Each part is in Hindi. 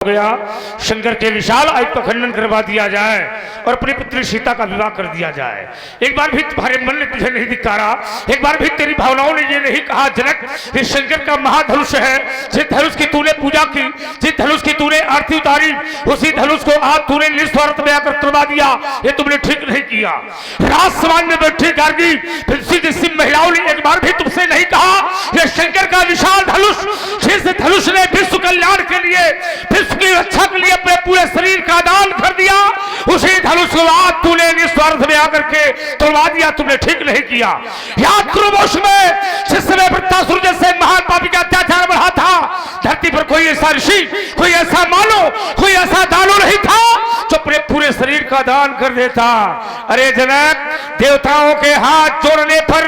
हो गया। शंकर के विशाल आयु का खंडन करवा दिया जाए और अपनी पुत्री सीता का विवाह कर दिया जाए। एक बार भी तुम्हारे मन ने तुझे नहीं धिक्कारा, एक बार भी तेरी भावनाओं ने ये नहीं कहा जनक ये शंकर का महाधनुष है, जिस धनुष की तूने पूजा की, जिस धनुष की तूने आरती उतारी, उसी धनुष को आज तूने निस्वार्थ में आकर तुड़वा दिया, ये तुमने ठीक नहीं किया। राज समाज में बैठी गार्गी फिर महिलाओं ने एक बार भी तुमसे नहीं कहा यह शंकर का विशाल धनुष, जिस धनुष ने विश्व कल्याण के लिए, विश्व की रक्षा के लिए अपने पूरे शरीर का दान कर दिया, उसी धनुष को आज तूने निस्वार्थ में आकर के तोड़वा दिया, तुमने ठीक नहीं किया। याद करो वंश में जिस समय वृत्तासुर जैसे महान पापी का अत्याचार बढ़ा था, धरती पर कोई ऐसा ऋषि, कोई ऐसा मानो, कोई ऐसा दानो नहीं था जो अपने पूरे शरीर का दान कर देता। अरे जनक, देवताओं के हाथ जोड़ने पर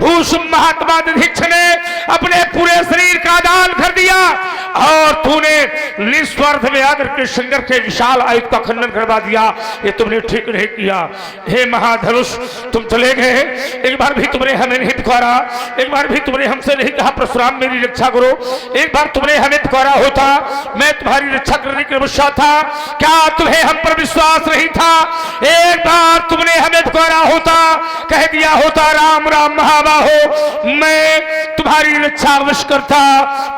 उस महात्मा दधीच ने अपने पूरे शरीर का दान कर दिया और तूने निस्वार्थ में आकर के शंकर के विशाल आयु का खंडन करवा दिया, ये तुमने ठीक नहीं किया। हे महाधनुष, तुम चले गए, एक बार भी तुमने हमें नहीं पुकारा, एक बार भी तुमने हमसे नहीं कहा परशुराम मेरी रक्षा करो, एक बार तुमने हमें पुकारा होता, मैं तुम्हारी रक्षा करने के अवश्य था। क्या तुम्हें हम पर विश्वास नहीं था? एक बार तुमने हमें पुकारा होता, कह दिया होता राम राम महाबाहो, मैं तुम्हारी रक्षा अवश्य करता,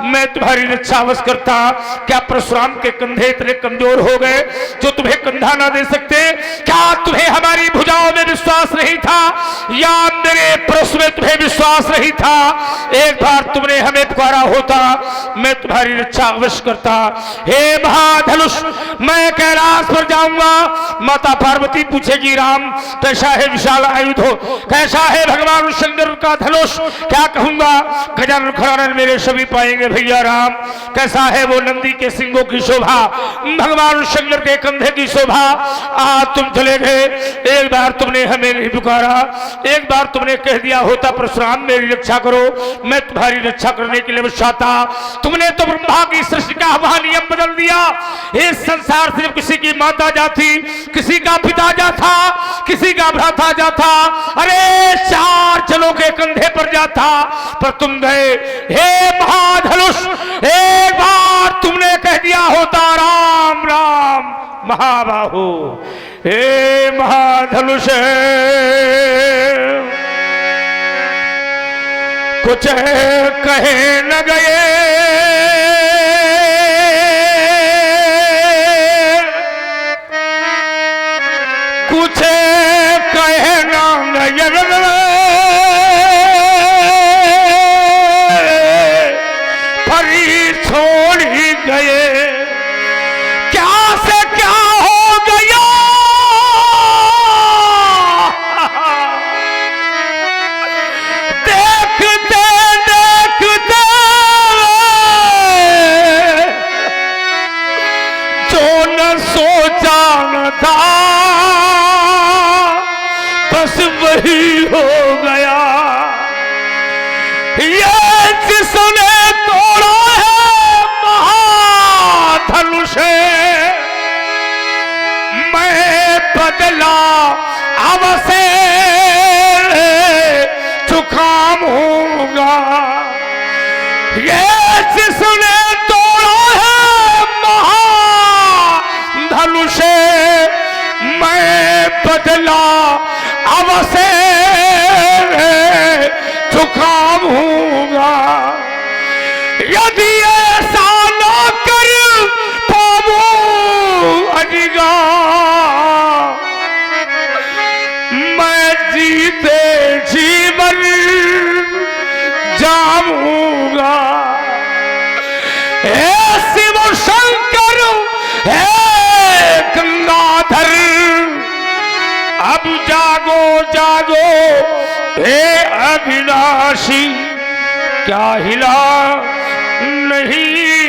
मैं तुम्हारी रक्षा अवश्य करता। क्या परशुराम के कंधे इतने कमजोर हो गए जो तुम्हें कंधा ना दे सकते? क्या तुम्हें हमारी भुजाओं में विश्वास नहीं था या मेरे परश में तुम्हें विश्वास नहीं था? एक बार तुमने हमें पुकारा होता, मैं तुम्हारी रक्षा अवश्य करता। हे महाधनुष, मैं कैलाश पर जाऊंगा, माता पार्वती पूछेगी राम कैसा है विशाल आयुध हो, कैसा है भगवान शंकर का धनुष? क्या कहूंगा? गजानन खड़ानन मेरे सभी पाएंगे भैया राम, कैसा है वो नंदी के सिंगों की शोभा, भगवान शंकर के कंधे की शोभा। आज तुम चले गए, एक बार तुमने हमें नहीं पुकारा, एक बार तुमने कह दिया होता परशुराम मेरी रक्षा करो, मैं तुम्हारी रक्षा करने के लिए अवश्य था। तुमने तो ब्रह्मा की सृष्टि का वह नियम बदल दिया। इस संसार से जब किसी की माता जाती, किसी का पिता जाता, किसी का भ्राता जाता, अरे चार जनों के कंधे पर जाता, पर तुम गए। हे महाधनुष, एक बार तुमने कह दिया होता राम राम महाबाहु। हे महाधनुष, कुछ कहे न गए, कुछ कहे न गए, फरी छोड़ ही गए। क्या से क्या हो गया, देखते देखते जो न सोचा न था बस वही हो गया। ये जिसने तोड़ा है महाधनुष, मैं बदला अब से चुकाम होगा। ये जिसने तोड़ा है महाधनुष, मैं बदला अब से चुकाम होगा। यदि ऐसा न कर पाऊं अजिगा, मैं जीते जीवन जाऊंगा। हे शिव शंकर, हे गंगाधर, अब जागो जागो हे अविनाशी, क्या हिला नहीं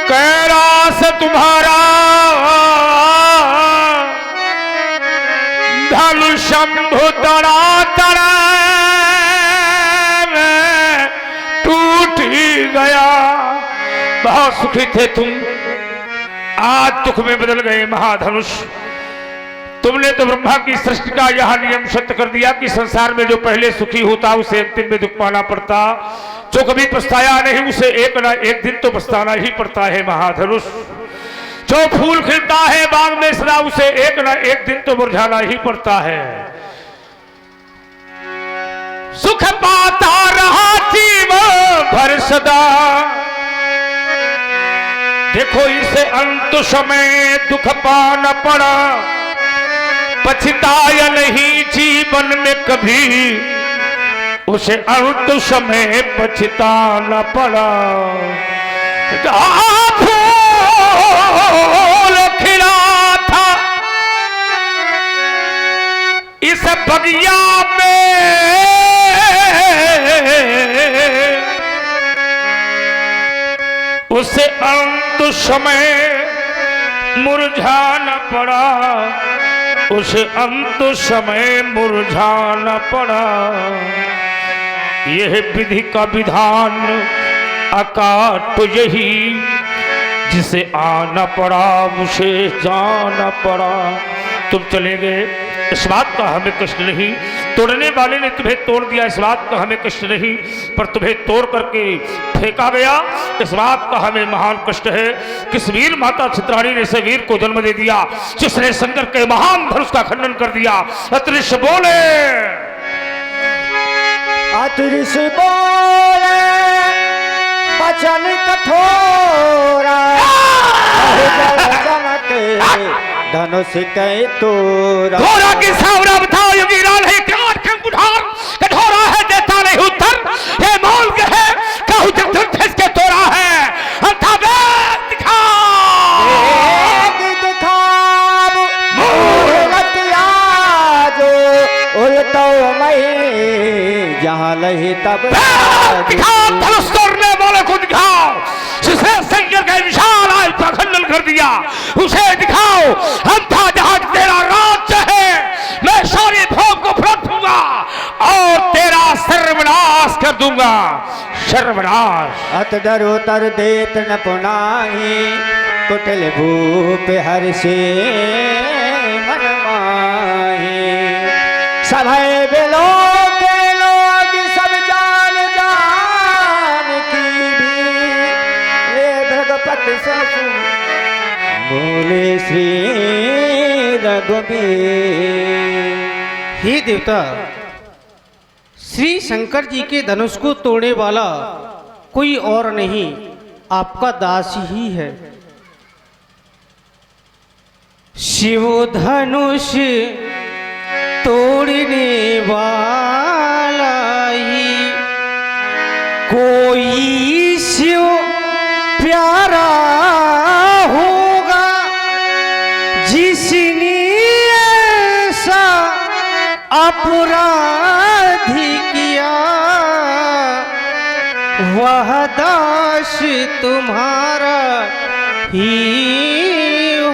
कैलाश तुम्हारा, धनुष शंभु तड़ा तड़ा टूट ही गया। बहुत सुखी थे तुम, आज दुख में बदल गए महाधनुष। तुमने तो ब्रह्मा की सृष्टि का यह नियम सत्य कर दिया कि संसार में जो पहले सुखी होता उसे अंतिम में दुख पाना पड़ता, जो कभी पछताया नहीं उसे एक ना एक दिन तो पछताना ही पड़ता है महाधनुष। जो फूल खिलता है बाग में सदा उसे एक ना एक दिन तो मुरझाना ही पड़ता है। सुख पाता रहा जीवन भर सदा, देखो इसे अंत समय दुख पाना पड़ा, पछताया नहीं जीवन में कभी, उसे अंत समय पछताना पड़ा। फूल खिला था इस बगिया में, उसे अंत समय मुरझाना पड़ा, उसे अंत समय मुरझाना पड़ा। यह विधि का विधान अकाट यही, जिसे आना पड़ा उसे जाना पड़ा। तुम चले गए इस बात का हमें कष्ट नहीं, तोड़ने वाले ने तुम्हें तोड़ दिया इस बात का हमें कष्ट नहीं, पर तुम्हें तोड़ करके फेंका गया इस बात का हमें महान कष्ट है। किस वीर माता चित्राणी ने से वीर को जन्म दे दिया जिसने शंकर के महान धनुष का खंडन कर दिया। अतृष बोले, अतृष बोले वचन कठोरा, धनुष कई तोरा। घोड़ा की सावरा बताओ योगी लाल है प्यार कंकुठार, कठोरा है देता नहीं उत्तर, ये मोल के है कहूँ जब इसके तोरा है। अंधा वेद दिखाओ, वेद दिखाओ मूर्तिया जो उल्टो मई, जहाँ लही तब दिखाओ, धनुष तोड़ने वाले को दिखाओ, जिसने शंकर का विशाल आयुध का खंडन कर दिया उसे दिखाओ। अंधा जहां तेरा राज्य है मैं सारी भोग को फूंक दूंगा और तेरा सर्वनाश कर दूंगा, सर्वनाश। अत डरो तर देत न पुनाही, कुटिल भूप हर्षे मन माही। सभय बिलो के लोग सब जान जान की भी, ये भगपति ससु बोले श्री रघुबीर। हे देवता, श्री शंकर जी के धनुष को तोड़ने वाला कोई और नहीं, आपका दास ही है। शिव धनुष तोड़ने वाला ही कोई शिव प्यारा होगा, जिसने ऐसा अपराधी किया वह दास तुम्हारा ही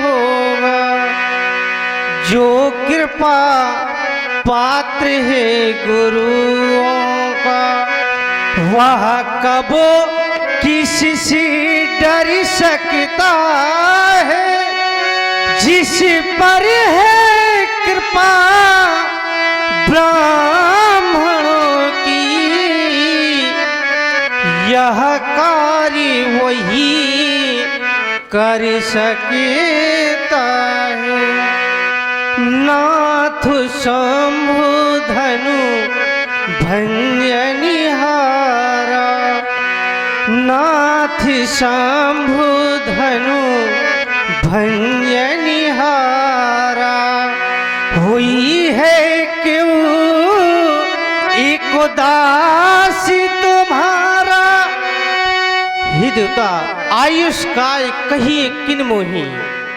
होगा। जो कृपा पात्र है गुरुओं का, वह कब किसी से डर सकता है। जिस पर है कृपा ब्राह्मणों की, यह कार्य वही कर सकता है। नाथ शंभु धनु भंजनिहारा, नाथ शंभु धनु भंजनिहारा, हुई है क्यों एक उदासी तुम्हारा। हे देवता, आयुष काय कहिए किन मोही,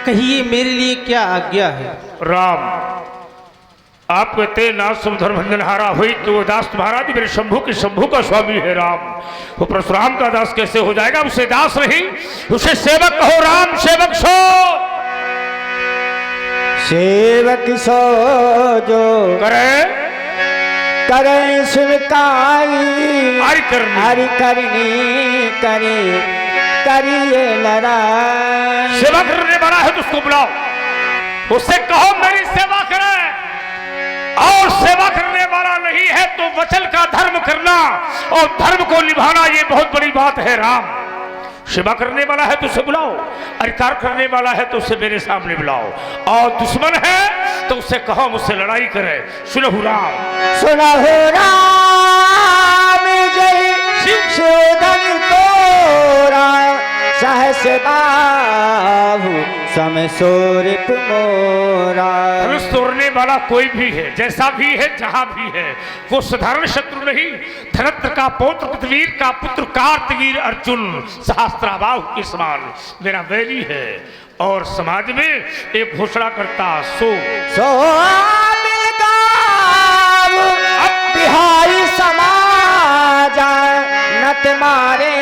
कहिए मेरे लिए क्या आज्ञा है। राम, आप कहते नाथ धर्म भंजनहारा हुई तो वो दास तुम्हारा भी मेरे शंभू के शंभू का स्वामी है। राम, वो परशुराम का दास कैसे हो जाएगा? उसे दास नहीं, उसे सेवक कहो। राम सेवक सो, सेवक सो जो करे करे शिवकाई, हरि करनी करे करिए लड़ाई। सेवा करने वाला है तो उसको बुलाओ, उससे कहो मेरी सेवा करे। और सेवा करने वाला नहीं है तो वचन का धर्म करना और धर्म को निभाना, ये बहुत बड़ी बात है। राम, सेवा करने वाला है तो उसे बुलाओ, अधिकार करने वाला है तो उसे मेरे सामने बुलाओ, और दुश्मन है तो उसे कहो मुझसे लड़ाई करे। सुनहु राम, सुनहु राम जय शिवधन तोरा, सहस बाहु समसूरिप मोरा। धनुष तोड़ने वाला कोई भी है, जैसा भी है, जहां भी है, वो साधारण शत्रु नहीं, धनत्र का पौत्र, कृतवीर का पुत्र, कार्तवीर अर्जुन सहस्त्राबाहु के समान मेरा वैरी है। और समाज में एक घोषणा करता सो बिहारी समाज नत मारे,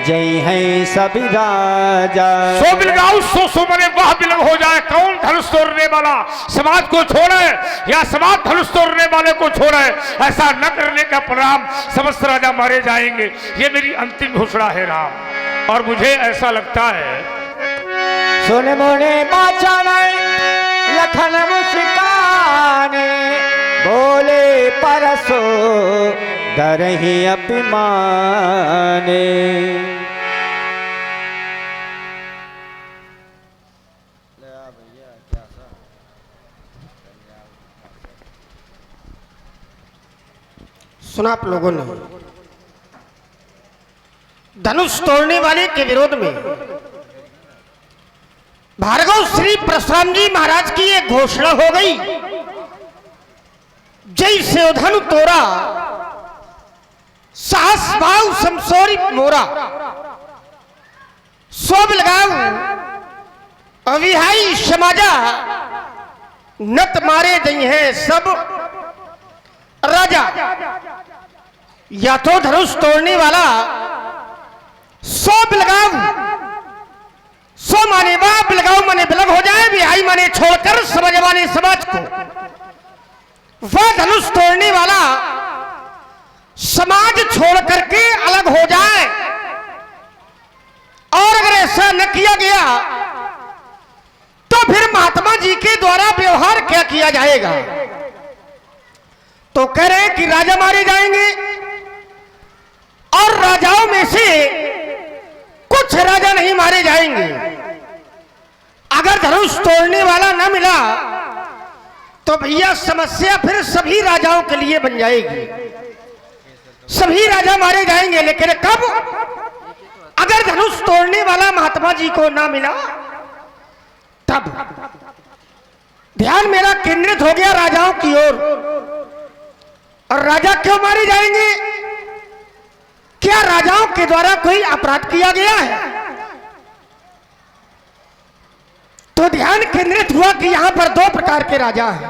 जय है सभी राजा। सो बिलगाऊ सो मने वह बिलग हो जाए। कौन धनुष तोड़ने वाला समाज को छोड़े या समाज धनुष तोड़ने वाले को छोड़े, ऐसा न करने का परिणाम समस्त राजा मारे जाएंगे। ये मेरी अंतिम घोषणा है राम। और मुझे ऐसा लगता है सुन मोने बाचन लखन मुस्काने, बोले परसो डरहि अभिमाने। सुना आप लोगों ने धनुष तोड़ने वाले के विरोध में भार्गव श्री परशुराम जी महाराज की एक घोषणा हो गई, जय शिवधनु तोरा, साहस भाव समसोरी मोरा। सो बिलगाऊ अविहाई समाजा, नत मारे दई है सब राजा। या तो धनुष तोड़ने वाला सो बिलगाऊ, सो माने बा बिलगाऊ माने बिलग हो जाए, बिहाई माने छोड़कर समझ माने समाज को। वह धनुष तोड़ने वाला समाज छोड़ करके अलग हो जाए, और अगर ऐसा न किया गया तो फिर महात्मा जी के द्वारा व्यवहार क्या किया जाएगा। तो कह रहे हैं कि राजा मारे जाएंगे, और राजाओं में से कुछ राजा नहीं मारे जाएंगे। अगर धनुष तोड़ने वाला न मिला तो भैया समस्या फिर सभी राजाओं के लिए बन जाएगी, सभी राजा मारे जाएंगे। लेकिन कब? अगर धनुष तोड़ने वाला महात्मा जी को ना मिला तब। ध्यान मेरा केंद्रित हो गया राजाओं की ओर। और राजा क्यों मारे जाएंगे? क्या राजाओं के द्वारा कोई अपराध किया गया है? तो ध्यान केंद्रित हुआ कि यहां पर दो प्रकार के राजा हैं,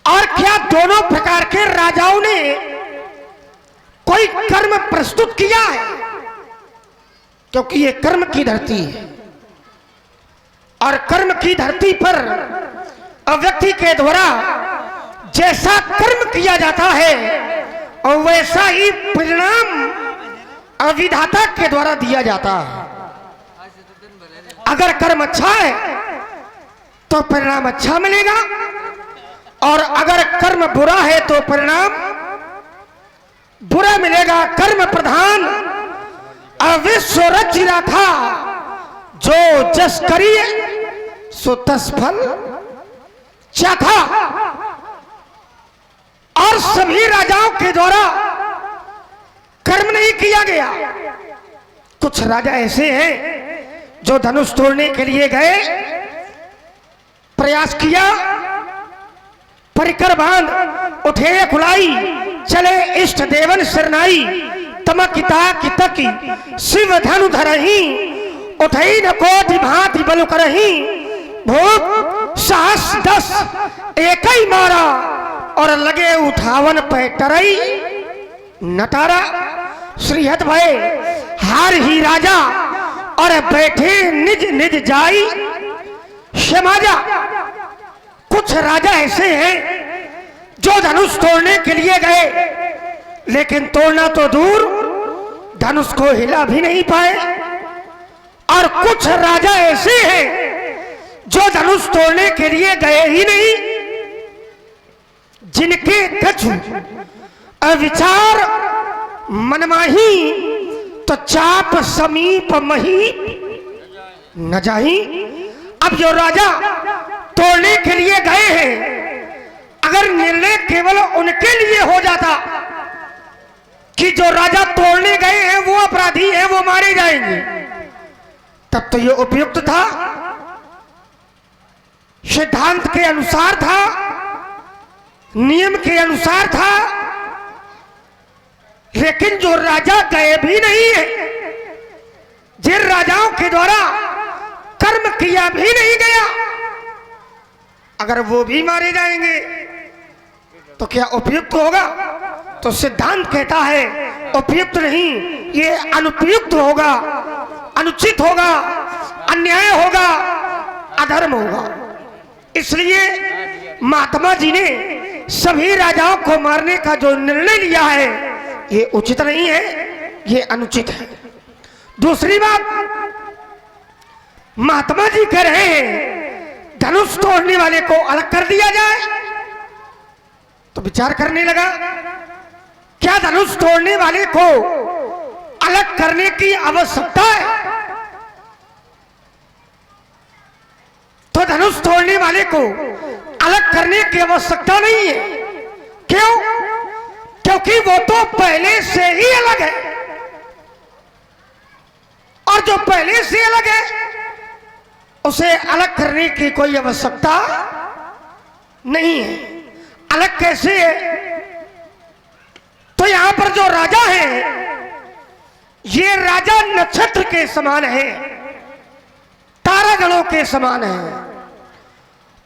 और क्या दोनों प्रकार के राजाओं ने कोई कर्म प्रस्तुत किया है? क्योंकि ये कर्म की धरती है, और कर्म की धरती पर व्यक्ति के द्वारा जैसा कर्म किया जाता है और वैसा ही परिणाम विधाता के द्वारा दिया जाता है। अगर कर्म अच्छा है तो परिणाम अच्छा मिलेगा, और अगर कर्म बुरा है तो परिणाम बुरा मिलेगा। कर्म प्रधान विश्व रच रखा, जो जस करिए सो तस फल चाखा। और सभी राजाओं के द्वारा कर्म नहीं किया गया। कुछ राजा ऐसे हैं जो धनुष तोड़ने के लिए गए, प्रयास किया, परिकर बांध उठे खुलाई, चले इष्ट देवन शरणाई, तमकिता कितकी शिव धनु धरही, उठई न कोटि भांति बलु करही, भूप साहस 10 एक ही मारा, और लगे उठावन पे टरई नटारा। श्रीहत भय हार ही राजा, और बैठे निज निज जाई समाजा। कुछ राजा ऐसे हैं जो धनुष तोड़ने के लिए गए, लेकिन तोड़ना तो दूर, धनुष को हिला भी नहीं पाए। और कुछ राजा ऐसे हैं जो धनुष तोड़ने के लिए गए ही नहीं, जिनके कछु अविचार मनमाही तो चाप समीप मही न जाही। अब जो राजा तोड़ने के लिए गए हैं, अगर निर्णय केवल उनके लिए हो जाता कि जो राजा तोड़ने गए हैं वो अपराधी हैं, वो मारे जाएंगे, तब तो ये उपयुक्त था, सिद्धांत के अनुसार था, नियम के अनुसार था। लेकिन जो राजा गए भी नहीं है, जिन राजाओं के द्वारा कर्म किया भी नहीं गया, अगर वो भी मारे जाएंगे तो क्या उपयुक्त होगा? तो सिद्धांत कहता है उपयुक्त नहीं, ये अनुपयुक्त होगा, अनुचित होगा, अन्याय होगा, अधर्म होगा। इसलिए महात्मा जी ने सभी राजाओं को मारने का जो निर्णय लिया है ये उचित नहीं है, ये अनुचित है। दूसरी बात, महात्मा जी कह रहे हैं धनुष तोड़ने वाले को अलग कर दिया जाए। तो विचार करने लगा, क्या धनुष तोड़ने वाले को अलग करने की आवश्यकता है? तो धनुष तोड़ने वाले को अलग करने की आवश्यकता नहीं है। क्यों? क्योंकि वो तो पहले से ही अलग है, और जो पहले से अलग है उसे अलग करने की कोई आवश्यकता नहीं है। अलग कैसे है? तो यहां पर जो राजा है, ये राजा नक्षत्र के समान है, तारागणों के समान है,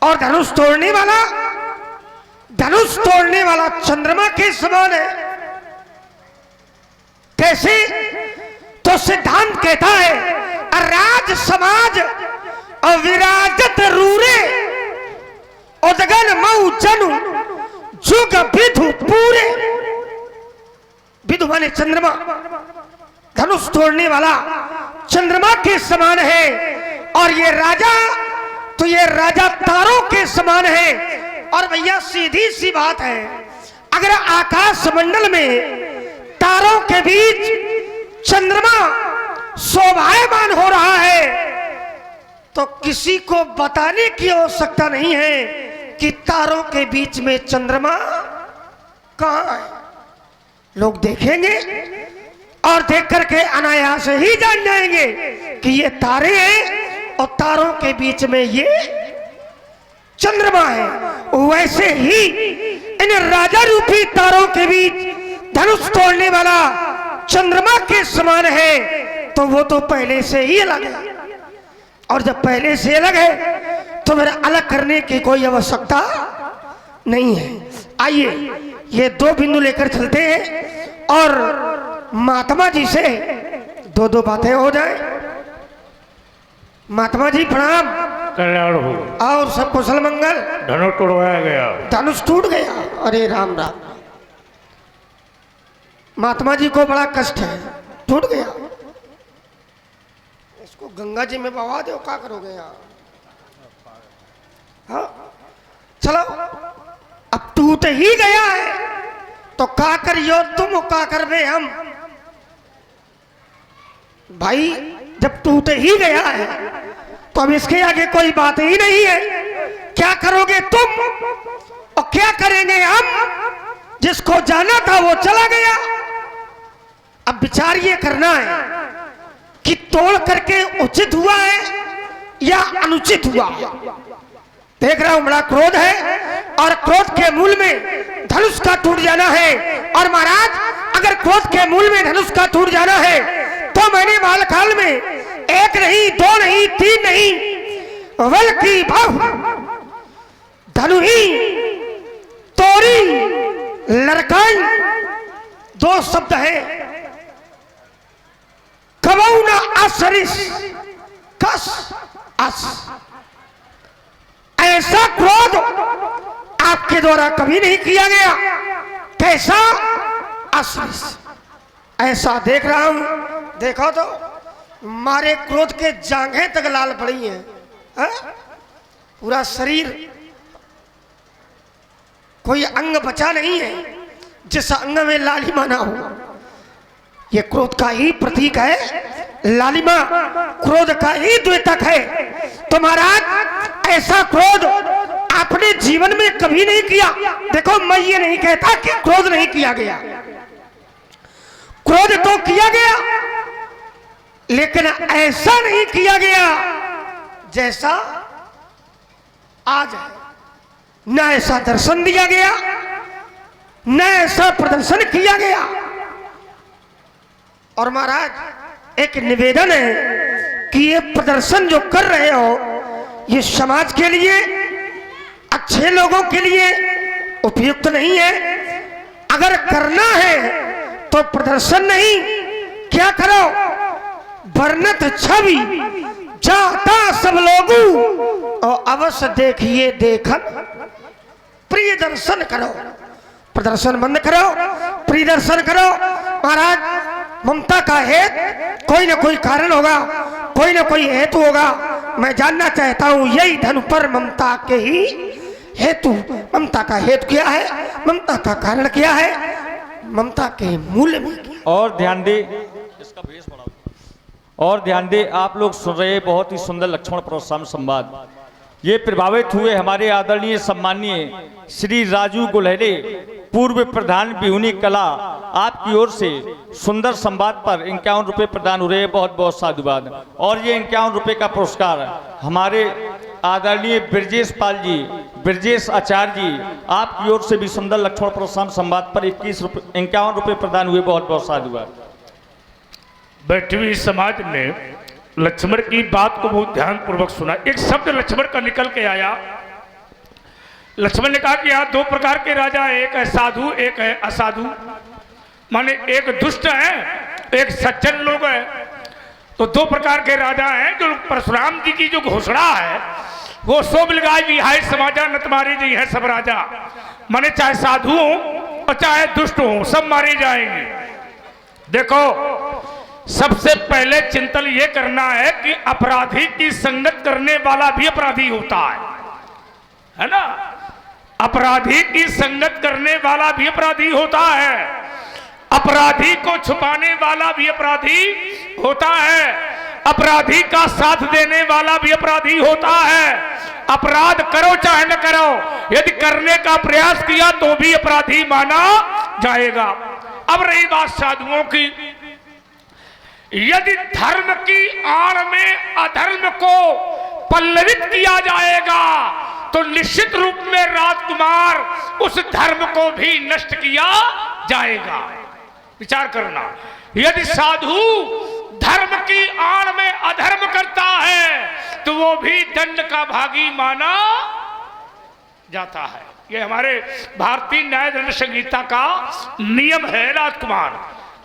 और धनुष तोड़ने वाला चंद्रमा के समान है। कैसे? तो सिद्धांत कहता है राज समाज अविराजत रूरे उदगन मऊ जनु जुग विधु पूरे। विधु माने चंद्रमा, धनुष तोड़ने वाला चंद्रमा के समान है, और ये राजा तारों के समान है। और भैया सीधी सी बात है, अगर आकाश मंडल में तारों के बीच चंद्रमा शोभायमान हो रहा है तो किसी को बताने की आवश्यकता नहीं है कि तारों के बीच में चंद्रमा कहां है। लोग देखेंगे और देख करके अनायास ही जान जाएंगे कि ये तारे हैं और तारों के बीच में ये चंद्रमा है। वैसे ही इन राजा रूपी तारों के बीच धनुष तोड़ने वाला चंद्रमा के समान है, तो वो तो पहले से ही अलग है, और जब पहले से अलग है तो फिर अलग करने की कोई आवश्यकता नहीं है। आइए ये दो बिंदु लेकर चलते हैं और महात्मा जी से दो बातें हो जाए। महात्मा जी प्रणाम। कल्याण हो। और सब कुशल मंगल। धनुष तोड़वाया गया। धनुष टूट गया। अरे राम राम। महात्मा जी को बड़ा कष्ट है, टूट गया। इसको गंगा जी में बहा दो, क्या करोगे यहाँ? हाँ चलो, अब टूट ही गया है तो क्या करियो तुम, क्या करबे हम? भाई जब टूट ही गया है तो अब इसके आगे कोई बात ही नहीं है। क्या करोगे तुम और क्या करेंगे हम? जिसको जाना था वो चला गया। अब विचार ये करना है कि तोड़ करके उचित हुआ है या अनुचित हुआ। देख रहा हूं बड़ा क्रोध है और क्रोध के मूल में धनुष का टूट जाना है। और महाराज अगर क्रोध के मूल में धनुष का टूट जाना है तो मैंने बालकाल में एक नहीं, दो नहीं, तीन नहीं, बल्कि बहु धनु ही तोरी लड़काई दो शब्द है। कबऊ न असरिस कस अस। ऐसा क्रोध आपके द्वारा कभी नहीं किया गया। कैसा? असरिस। ऐसा देख रहा हूं, देखो तो मारे क्रोध के जांघें तक लाल पड़ी हैं, है? पूरा शरीर, कोई अंग बचा नहीं है जिस अंग में लालिमा ना हो। ये क्रोध का ही प्रतीक है, लालिमा क्रोध का ही द्योतक है। तो महाराज ऐसा क्रोध आपने जीवन में कभी नहीं किया। देखो मैं ये नहीं कहता कि क्रोध नहीं किया गया, क्रोध तो किया गया, लेकिन ऐसा नहीं किया गया जैसा आज है। न ऐसा दर्शन दिया गया, न ऐसा प्रदर्शन किया गया। और महाराज एक निवेदन है कि ये प्रदर्शन जो कर रहे हो ये समाज के लिए, अच्छे लोगों के लिए उपयुक्त नहीं है। अगर करना है तो प्रदर्शन नहीं, क्या करो, वर्णत छवि जाता सब लोगों और अवश्य देखिए देखन, प्रिय दर्शन करो। प्रदर्शन बंद करो, प्रिय दर्शन करो। महाराज ममता का हेतु कोई ना कोई कारण होगा, कोई ना कोई हेतु होगा। मैं जानना चाहता हूं यही धन पर ममता के ही हेतु, ममता का हेतु क्या है, ममता का कारण क्या है, ममता के मूल्य में। और ध्यान दे, इसका भेष बढ़ाओ। और ध्यान दे, आप लोग सुन रहे बहुत ही सुंदर लक्ष्मण परशुराम संवाद। ये प्रभावित हुए हमारे आदरणीय सम्मानीय श्री राजू गुलहरे, पूर्व प्रधान बिहुनी कला, आपकी ओर से सुंदर संवाद पर 51 रुपये प्रदान हो रहे हैं। बहुत बहुत साधुवाद। और ये 51 रुपये का पुरस्कार हमारे आदरणीय ब्रजेश पाल जी, ब्रजेश आचार्य जी, आपकी ओर से भी सुंदर लक्ष्मण परशुराम संवाद पर 51 रुपये प्रदान हुए। बहुत बहुत साधुवाद। बैठी हुई समाज ने लक्ष्मण की बात को बहुत ध्यान पूर्वक सुना। एक शब्द लक्ष्मण का निकल के आया। लक्ष्मण ने कहा कि यहाँ दो प्रकार के राजा हैं, एक है साधु, एक है असाधु। माने एक दुष्ट है, एक सज्जन लोग है। तो दो प्रकार के राजा हैं। जो परशुराम जी की जो घोषणा है वो सो बिलगाय विहाय समाजा न तुम्हारे जी है सब राजा। माने चाहे साधु हो और चाहे दुष्ट हो, सब मारे जाएंगे। देखो सबसे पहले चिंतन ये करना है कि अपराधी की संगत करने वाला भी अपराधी होता है ना। अपराधी की संगत करने वाला भी अपराधी होता है, अपराधी को छुपाने वाला भी अपराधी होता है, अपराधी का साथ देने वाला भी अपराधी होता है। अपराध करो चाहे न करो, यदि करने का प्रयास किया तो भी अपराधी माना जाएगा। अब रही बात साधुओं की, यदि धर्म की आड़ में अधर्म को पल्लवित किया जाएगा तो निश्चित रूप में राजकुमार उस धर्म को भी नष्ट किया जाएगा। विचार करना, यदि साधु धर्म की आड़ में अधर्म करता है तो वो भी दंड का भागी माना जाता है। ये हमारे भारतीय न्याय दंड संहिता का नियम है। राजकुमार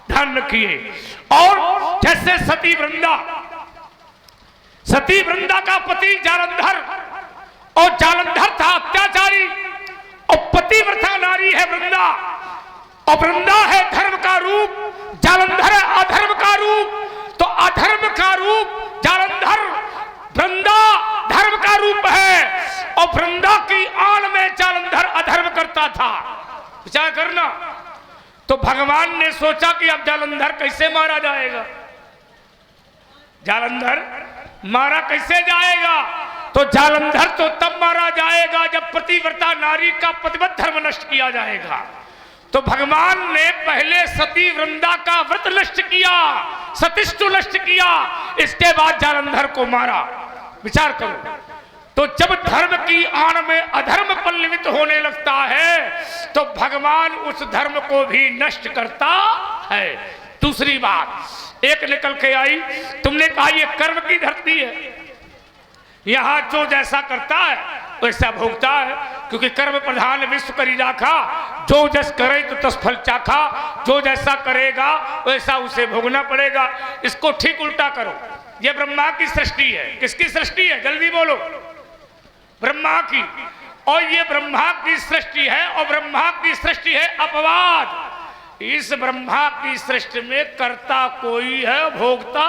ध्यान रखिए। और जैसे सती वृंदा का पति जालंधर, और जालंधर था अत्याचारी, और पतिव्रता नारी है वृंदा, और वृंदा है धर्म का रूप, जालंधर है अधर्म का रूप। तो अधर्म का रूप जालंधर, वृंदा धर्म का रूप है, और वृंदा की आड़ में जालंधर अधर्म करता था। विचार करना। तो भगवान ने सोचा कि अब जालंधर कैसे मारा जाएगा, जालंधर मारा कैसे जाएगा। तो जालंधर तो तब मारा जाएगा जब पतिव्रता नारी का पतिव्रत धर्म नष्ट किया जाएगा। तो भगवान ने पहले सती वृंदा का व्रत नष्ट किया, सतिष्ठु नष्ट किया, इसके बाद जालंधर को मारा। विचार करो। तो जब धर्म की आड़ में अधर्म पल्लवित होने लगता है तो भगवान उस धर्म को भी नष्ट करता है। दूसरी बात एक निकल के आई, तुमने कहा ये कर्म की धरती है, यहां जो जैसा करता है वैसा भोगता है, क्योंकि कर्म प्रधान विश्व करी राखा, जो जस करे तो तस फल चाखा, जो जैसा करेगा वैसा उसे भोगना पड़ेगा। इसको ठीक उल्टा करो। ये ब्रह्मा की सृष्टि है। किसकी सृष्टि है, जल्दी बोलो। ब्रह्मा की। और ये ब्रह्मा की सृष्टि है, और ब्रह्मा की सृष्टि है अपवाद। इस ब्रह्मा की सृष्टि में कर्ता कोई है, भोगता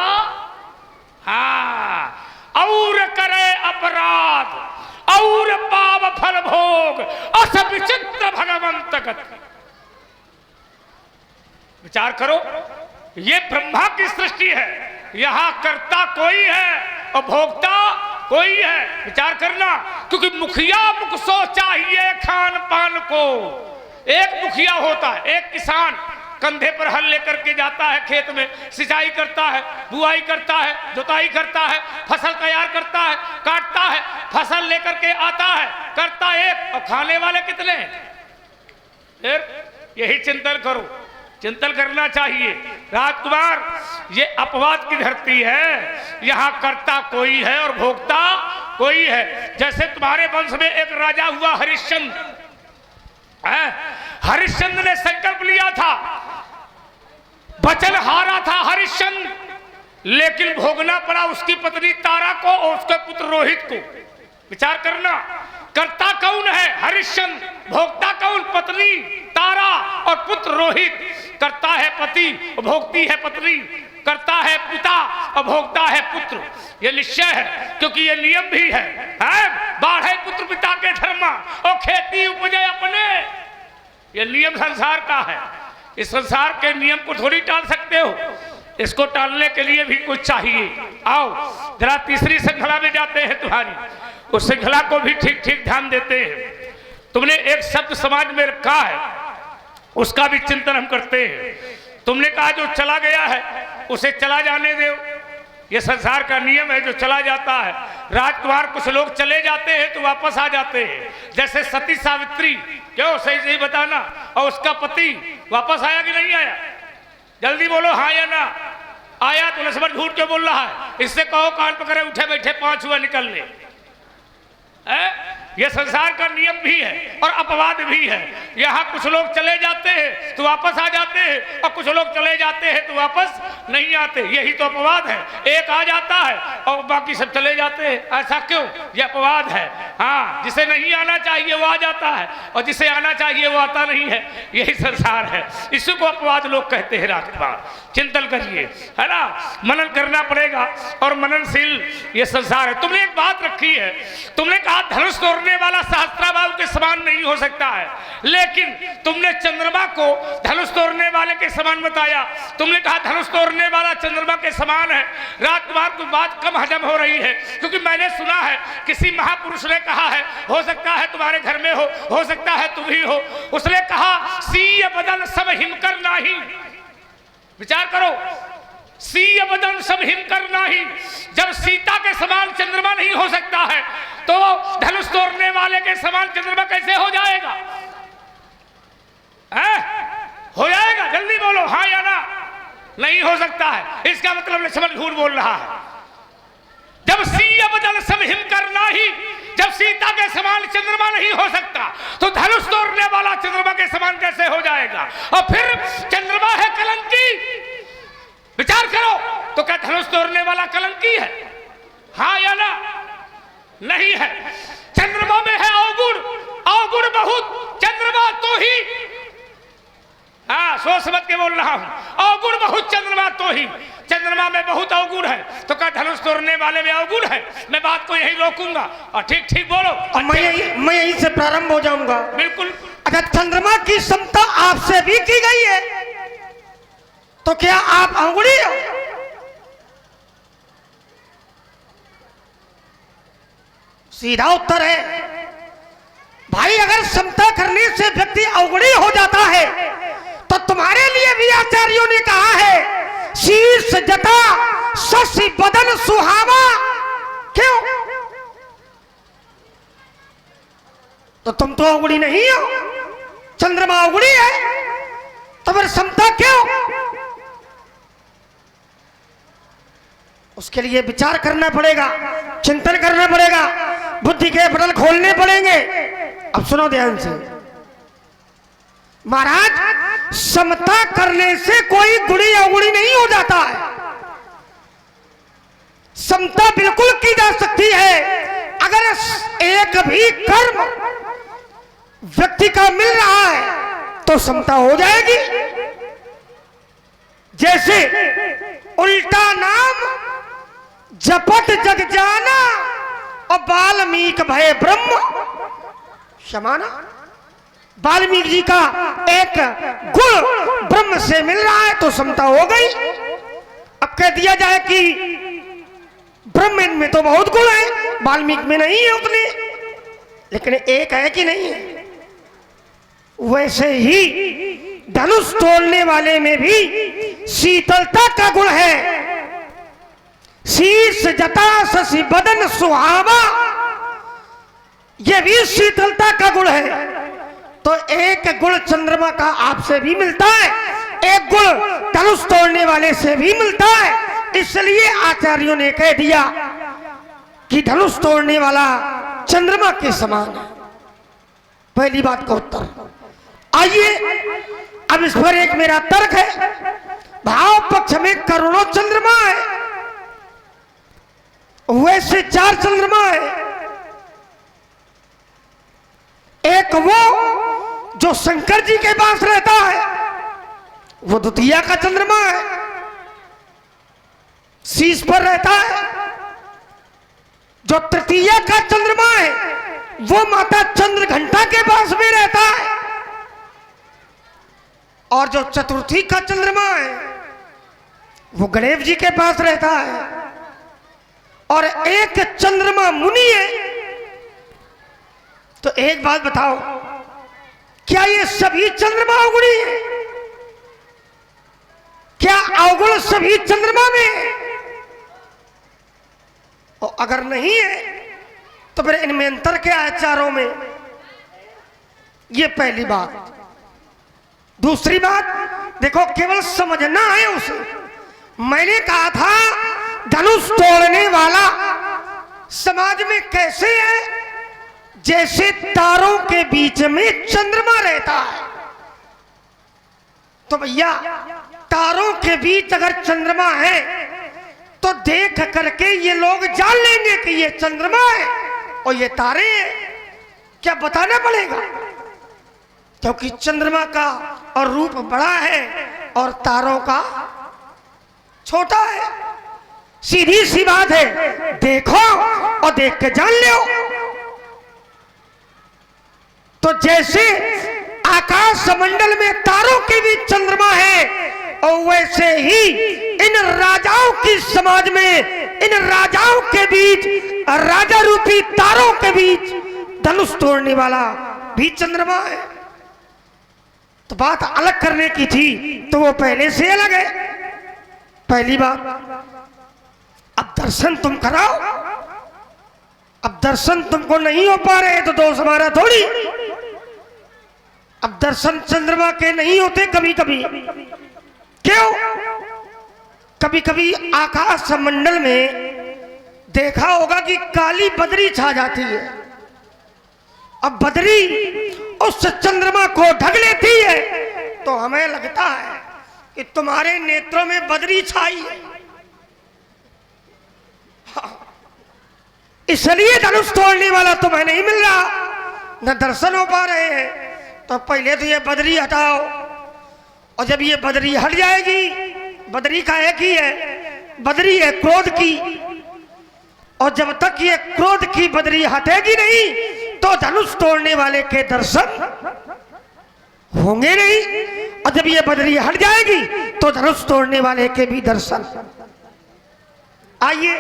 हाँ, और करे अपराध और पाप फल भोग अस विचित्र भगवंत गति। विचार करो। ये ब्रह्मा की सृष्टि है, यहाँ कर्ता कोई है और भोक्ता कोई है। विचार करना, क्योंकि मुखिया मुख सो चाहिए खान पान को। एक मुखिया होता है, एक किसान कंधे पर हल लेकर के जाता है, खेत में सिंचाई करता है, बुआई करता है, जुताई करता है, फसल तैयार करता है, काटता है, फसल लेकर के आता है, करता एक और खाने वाले कितने हैं? फिर यही चिंतन करो, चिंतन करना चाहिए। राजकुमार, ये अपवाद की धरती है, यहाँ कर्ता कोई है और भोक्ता कोई है। जैसे तुम्हारे वंश में एक राजा हुआ हरिश्चंद्र, हरिश्चंद्र ने संकल्प लिया था, वचन हारा था हरिश्चंद्र, लेकिन भोगना पड़ा उसकी पत्नी तारा को और उसके पुत्र रोहित को। विचार करना, कर्ता कौन है? हरिश्चंद्र। भोक्ता कौन? पत्नी तारा और पुत्र रोहित। कर्ता है पति, भोगती है पत्नी। कर्ता है पिता और भोगता है पुत्र। यह निश्चय है, क्योंकि यह नियम भी है, बाढ़े पुत्र पिता के धर्मा और खेती उपजे अपने। यह नियम संसार का है। इस संसार के नियम को थोड़ी टाल सकते हो, इसको टालने के लिए भी कुछ चाहिए। आओ जरा तीसरी श्रृंखला में जाते हैं तुम्हारी, उस श्रृंखला को भी ठीक ठीक ध्यान देते हैं। तुमने एक शब्द समाज में रखा है, उसका भी चिंतन हम करते हैं। तुमने कहा जो चला गया है उसे चला जाने दो, ये संसार का नियम है, जो चला जाता है। राजकुमार, कुछ लोग चले जाते हैं तो वापस आ जाते हैं, जैसे सती सावित्री। क्यों? सही सही बताना। और उसका पति वापस आया कि नहीं आया? जल्दी बोलो, हाँ या ना। आया तो लक्ष्मण झूठ क्यों बोल रहा है? इससे कहो कान पकड़े उठे बैठे 5 हुआ निकल ले। यह संसार का नियम भी है और अपवाद भी है। यहाँ कुछ लोग चले जाते हैं तो वापस आ जाते हैं, और कुछ लोग चले जाते हैं तो वापस नहीं आते। यही तो अपवाद है। एक आ जाता है और बाकी सब चले जाते हैं। ऐसा क्यों? यह अपवाद है। हाँ, जिसे नहीं आना चाहिए वो आ जाता है और जिसे आना चाहिए वो आता नहीं है। यही संसार है, इसी को अपवाद लोग कहते हैं। राजकुमार, चिंतन करिए, है ना, मनन करना पड़ेगा और मननशील ये संसार है। तुमने एक बात रखी है, तुमने कहा धनुष तोड़ने वाला सहस्त्राबाहु के समान नहीं हो सकता है, लेकिन तुमने चंद्रमा को धनुष तोड़ने वाले के समान बताया। तुमने कहा धनुष तोड़ने वाला चंद्रमा के समान है। राजकुमार को बात कम हजम हो रही है, क्योंकि मैंने सुना है किसी महापुरुष ने कहा है, हो सकता है तुम्हारे घर में हो सकता है तुम ही हो। उसने कहा सीय बदन सब हिमकर नाही। विचार करो, सीय बदन सब हिमकर नाही। जब सीता के समान चंद्रमा नहीं हो सकता है तो धनुष तोड़ने वाले के समान चंद्रमा कैसे हो जाएगा? हो जाएगा? जल्दी बोलो, हाँ या ना। नहीं हो सकता है। इसका मतलब लक्ष्मण झूठ बोल रहा है। जब सीय बदन सब हिमकर नाही, जब सीता के समान चंद्रमा नहीं हो सकता तो धनुष तोड़ने वाला चंद्रमा के समान कैसे हो जाएगा? और फिर चंद्रमा है कलंकी। विचार करो, तो क्या धनुष तोड़ने वाला कलंकी है? हाँ या ना? नहीं है। चंद्रमा में है अवगुण, अवगुण बहुत, चंद्रमा तो ही। हाँ, सोच समझ के बोल रहा हूं। अवगुण बहुत, चंद्रमा तो ही। चंद्रमा में बहुत अवगुण है, तो क्या धनुष तोड़ने वाले में अवगुण है? मैं बात को यही रोकूंगा और ठीक ठीक बोलो। और मैं यहीं से प्रारंभ हो जाऊंगा। बिल्कुल। अगर चंद्रमा की क्षमता आपसे भी की गई है तो क्या आप अंगुड़ी हो? सीधा उत्तर है भाई, अगर क्षमता करने से व्यक्ति अवगुणी हो जाता है तो तुम्हारे लिए भी आचार्यों ने कहा है शीर्ष जटा शशि बदन सुहावा। क्यों? तो तुम तो अवगुणी नहीं हो, चंद्रमा अवगुणी है, तो फिर क्षमता क्यों? उसके लिए विचार करना पड़ेगा, चिंतन करना पड़ेगा, बुद्धि के पटल खोलने पड़ेंगे। अब सुनो ध्यान से महाराज, समता करने से कोई गुणी अवगुणी नहीं हो जाता है। समता बिल्कुल की जा सकती है। अगर एक भी कर्म व्यक्ति का मिल रहा है तो समता हो जाएगी। जैसे उल्टा नाम जपट जग जाना और वाल्मीकि भय ब्रह्म समाना। वाल्मीकि जी का एक गुण ब्रह्म से मिल रहा है तो समता हो गई। अब कह दिया जाए कि ब्रह्म में तो बहुत गुण है, वाल्मीकि में नहीं है उतने, लेकिन एक है कि नहीं है। वैसे ही धनुष तोड़ने वाले में भी शीतलता का गुण है। शीर्ष जटा शशि बदन सुहावा, यह भी शीतलता का गुण है। तो एक गुण चंद्रमा का आपसे भी मिलता है, एक गुण धनुष तोड़ने वाले से भी मिलता है। इसलिए आचार्यों ने कह दिया कि धनुष तोड़ने वाला चंद्रमा के समान है। पहली बात का उत्तर। आइए अब इस पर एक मेरा तर्क है। भाव पक्ष में करोड़ों चंद्रमा है, वैसे 4 चंद्रमा है। एक वो जो शंकर जी के पास रहता है, वो द्वितीया का चंद्रमा है, शीश पर रहता है। जो तृतीया का चंद्रमा है वो माता चंद्र घंटा के पास में रहता है। और जो चतुर्थी का चंद्रमा है वो गणेश जी के पास रहता है। और एक चंद्रमा मुनि है। तो एक बात बताओ, क्या ये सभी चंद्रमा अवगुणी है? क्या अवगुण सभी चंद्रमा में है? और अगर नहीं है तो फिर इनमें अंतर क्या है चारों में? ये पहली बात। दूसरी बात देखो, केवल समझना है उसे। मैंने कहा था धनुष तोड़ने वाला समाज में कैसे है? जैसे तारों के बीच में चंद्रमा रहता है। तो भैया तारों के बीच अगर चंद्रमा है तो देख करके ये लोग जान लेंगे कि ये चंद्रमा है और ये तारे हैं। क्या बताना पड़ेगा? क्योंकि चंद्रमा का और रूप बड़ा है और तारों का छोटा है। सीधी सी बात है, देखो और देख के जान लो। तो जैसे आकाश मंडल में तारों के बीच चंद्रमा है, और वैसे ही इन राजाओं की समाज में, इन राजाओं के बीच, राजा रूपी तारों के बीच धनुष तोड़ने वाला भी चंद्रमा है। तो बात अलग करने की थी तो वो पहले से अलग है। पहली बात, अब दर्शन तुम कराओ। अब दर्शन तुमको नहीं हो पा रहे तो दोष हमारा थोड़ी। अब दर्शन चंद्रमा के नहीं होते कभी कभी। क्यों? कभी कभी आकाश मंडल में देखा होगा कि काली बदरी छा जाती है। अब बदरी उस चंद्रमा को ढक लेती है तो हमें लगता है कि तुम्हारे नेत्रों में बदरी छाई है। इसलिए धनुष तोड़ने वाला तुम्हें नहीं मिल रहा, न दर्शन हो पा रहे हैं। तो पहले तो ये बदरी हटाओ, और जब ये बदरी हट जाएगी, बदरी का एक ही है, बदरी है क्रोध की। और जब तक ये क्रोध की बदरी हटेगी नहीं तो धनुष तोड़ने वाले के दर्शन होंगे नहीं। और जब ये बदरी हट जाएगी तो धनुष तोड़ने वाले के भी दर्शन। आइए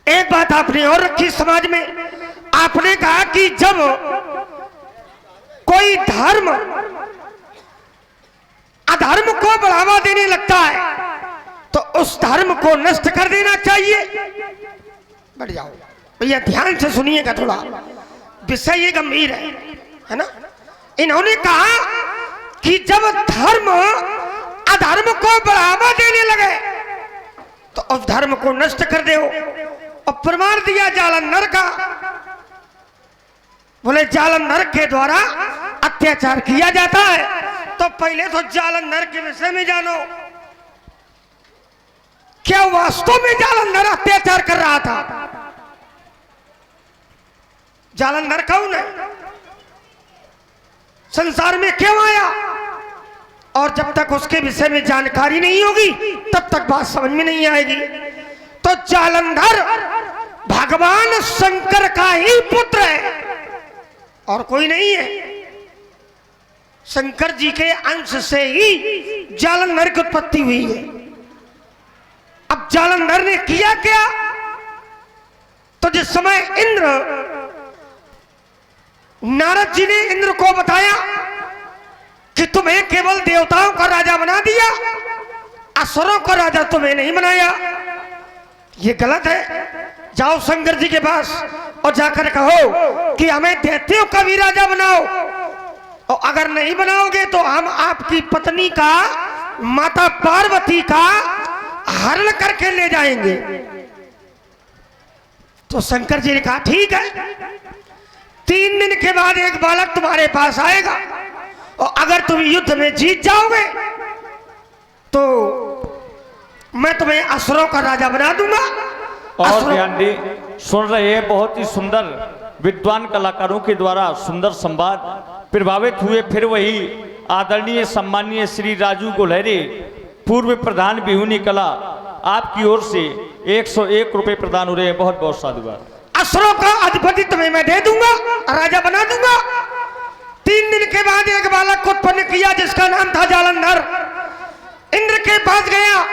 एक बात आपने और रखी समाज में। आपने कहा कि जब कोई धर्म अधर्म को बढ़ावा देने लगता है तो उस धर्म को नष्ट कर देना चाहिए। बढ़ जाओ भैया, ध्यान से सुनिएगा, थोड़ा विषय ये गंभीर है ना। इन्होंने कहा कि जब धर्म अधर्म को बढ़ावा देने लगे तो उस धर्म को नष्ट कर दो। और प्रमाण दिया जालंधर का। बोले जालंधर के द्वारा अत्याचार किया जाता है। तो पहले तो जालंधर के विषय में जानो, क्या वास्तव में जालंधर अत्याचार कर रहा था? जालंधर कौन है? संसार में क्यों आया? और जब तक उसके विषय में जानकारी नहीं होगी तब तक बात समझ में नहीं आएगी। तो जालंधर भगवान शंकर का ही पुत्र है और कोई नहीं है। शंकर जी के अंश से ही जालंधर की उत्पत्ति हुई है। अब जालंधर ने किया क्या? तो जिस समय इंद्र, नारद जी ने इंद्र को बताया कि तुम्हें केवल देवताओं का राजा बना दिया, असुरों का राजा तुम्हें नहीं बनाया, ये गलत है। जाओ शंकर जी के पास और जाकर कहो कि हमें दैत्यों का भी राजा बनाओ, और अगर नहीं बनाओगे तो हम आपकी पत्नी का, माता पार्वती का हरण करके ले जाएंगे। तो शंकर जी ने कहा ठीक है, 3 दिन के बाद एक बालक तुम्हारे पास आएगा, और अगर तुम युद्ध में जीत जाओगे तो मैं तुम्हें असुरों का राजा बना दूंगा। और ध्यान दे, सुन रहे हैं बहुत ही सुंदर विद्वान कलाकारों के द्वारा सुंदर संवाद प्रभावित हुए। फिर वही आदरणीय सम्मानीय श्री राजू गोलहरे, पूर्व प्रधान बिहुनी कला, आपकी ओर से 101 रुपए प्रदान हो रहे हैं। बहुत बहुत साधुवाद। असुरों का अधिपति तुम्हें मैं दे दूंगा, राजा बना दूंगा। 3 दिन के बाद एक बालक को उत्पन्न किया जिसका नाम था जालंधर। इंद्र के पास गया,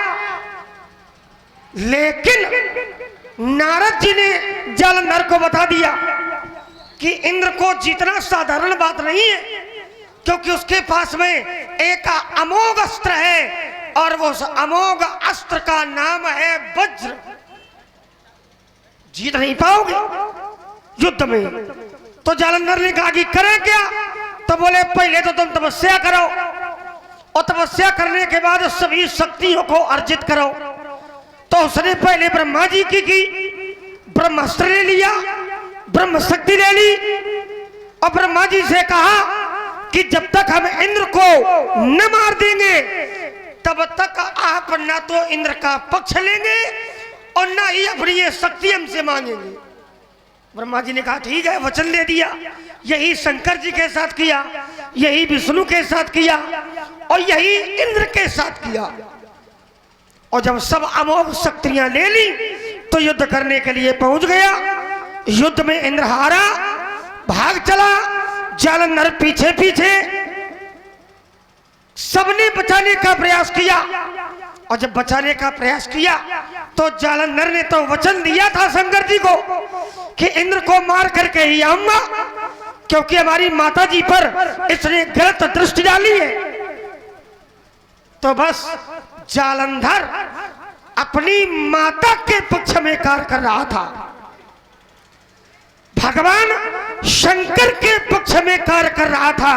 लेकिन नारद जी ने जालंधर को बता दिया कि इंद्र को जीतना साधारण बात नहीं है, क्योंकि उसके पास में एक अमोघ अस्त्र है, और वो अमोघ अस्त्र का नाम है वज्र। जीत नहीं पाओगे युद्ध में। तो जालंधर ने कहा कि करें क्या? तो बोले पहले तो तुम तपस्या करो, और तपस्या करने के बाद सभी शक्तियों को अर्जित करो। तो उसने पहले ब्रह्मा जी की ब्रह्मास्त्र ले लिया, ब्रह्म शक्ति ले ली, और ब्रह्मा जी से कहा कि जब तक हम इंद्र को न मार देंगे तब तक आप ना तो इंद्र का पक्ष लेंगे और ना ही अपनी ये शक्ति हमसे मांगेंगे। ब्रह्मा जी ने कहा ठीक है, वचन दे दिया। यही शंकर जी के साथ किया, यही विष्णु के साथ किया, और यही इंद्र के साथ किया। और जब सब अमोघ शक्तियां ले ली तो युद्ध करने के लिए पहुंच गया। युद्ध में इंद्र हारा, भाग चला, जालंधर पीछे पीछे। सबने बचाने का प्रयास किया, और जब बचाने का प्रयास किया तो जालंधर ने तो वचन दिया था शंकर जी को कि इंद्र को मार करके ही आऊंगा, क्योंकि हमारी माता जी पर इसने गलत दृष्टि डाली है। तो बस जालंधर अपनी माता के पक्ष में कार्य कर रहा था, भगवान शंकर के पक्ष में कार्य कर रहा था,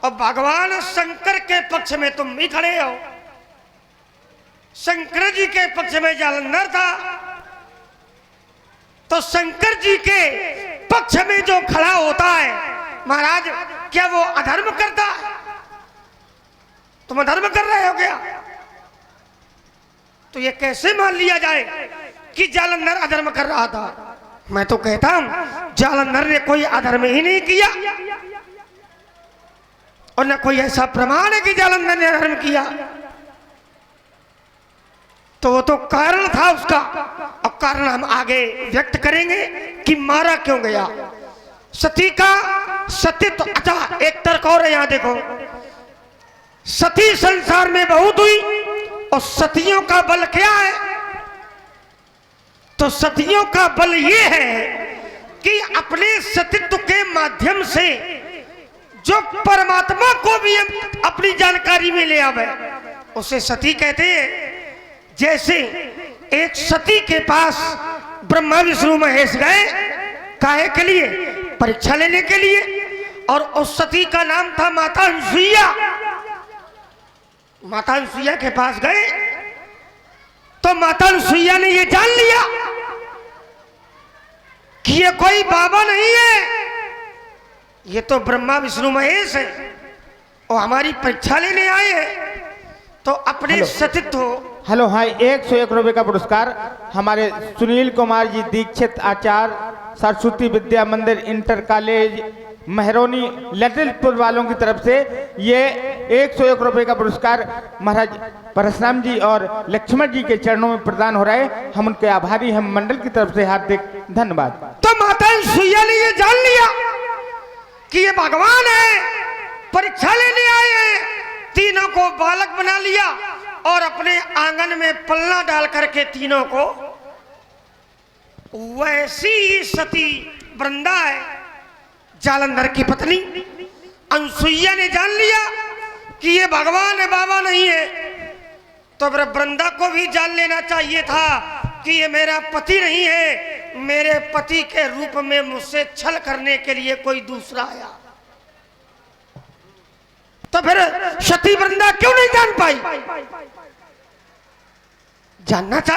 और भगवान शंकर के पक्ष में तुम भी खड़े हो। शंकर जी के पक्ष में जालंधर था, तो शंकर जी के पक्ष में जो खड़ा होता है, महाराज क्या वो अधर्म करता है? तुम अधर्म कर रहे हो क्या? तो ये कैसे मान लिया जाए कि जालंधर अधर्म कर रहा था? मैं तो कहता हूं जालंधर ने कोई अधर्म ही नहीं किया, और न कोई ऐसा प्रमाण है कि जालंधर ने अधर्म किया। तो वो तो कारण था उसका, और कारण हम आगे व्यक्त करेंगे कि मारा क्यों गया। सती का सतीत्व, अच्छा एक तर्क और है यहां देखो। सती संसार में बहुत हुई, और सतियों का बल क्या है? तो सतियों का बल ये है कि अपने सतीत्व के माध्यम से जो परमात्मा को भी अपनी जानकारी में ले आवे उसे सती कहते हैं। जैसे एक सती के पास ब्रह्मा विष्णु महेश गए, काहे के लिए? परीक्षा लेने के लिए, और उस सती का नाम था माता अनसुईया। माता अनसुईया के पास गए तो माता अनसुईया ने ये जान लिया कि ये कोई बाबा नहीं है, ये तो ब्रह्मा विष्णु महेश है, और हमारी परीक्षा लेने आए हैं। तो अपने सतीत्व। हेलो, हाँ, 101 रुपए का पुरस्कार हमारे सुनील कुमार जी दीक्षित आचार्य सरस्वती विद्या मंदिर इंटर कॉलेज मेहरोनी ललितपुर वालों की तरफ से ये 101 रुपए का पुरस्कार महाराज परशुराम जी और लक्ष्मण जी के चरणों में प्रदान हो रहा है। हम उनके आभारी, हम मंडल की तरफ से हार्दिक धन्यवाद। तो माता सुइया ने ये जान लिया कि ये भगवान है, परीक्षा लेने आए हैं, तीनों को बालक बना लिया और अपने आंगन में पल्ला डाल करके तीनों को, वैसी ही सती वृंदा है जालंधर की पत्नी। अनसुईया ने जान लिया कि ये भगवान है, बाबा नहीं है, तो फिर वृंदा को भी जान लेना चाहिए था कि ये मेरा पति नहीं है, मेरे पति के रूप में मुझसे छल करने के लिए कोई दूसरा आया। तो फिर सती वृंदा क्यों नहीं जान पाई? जानना चाहिए।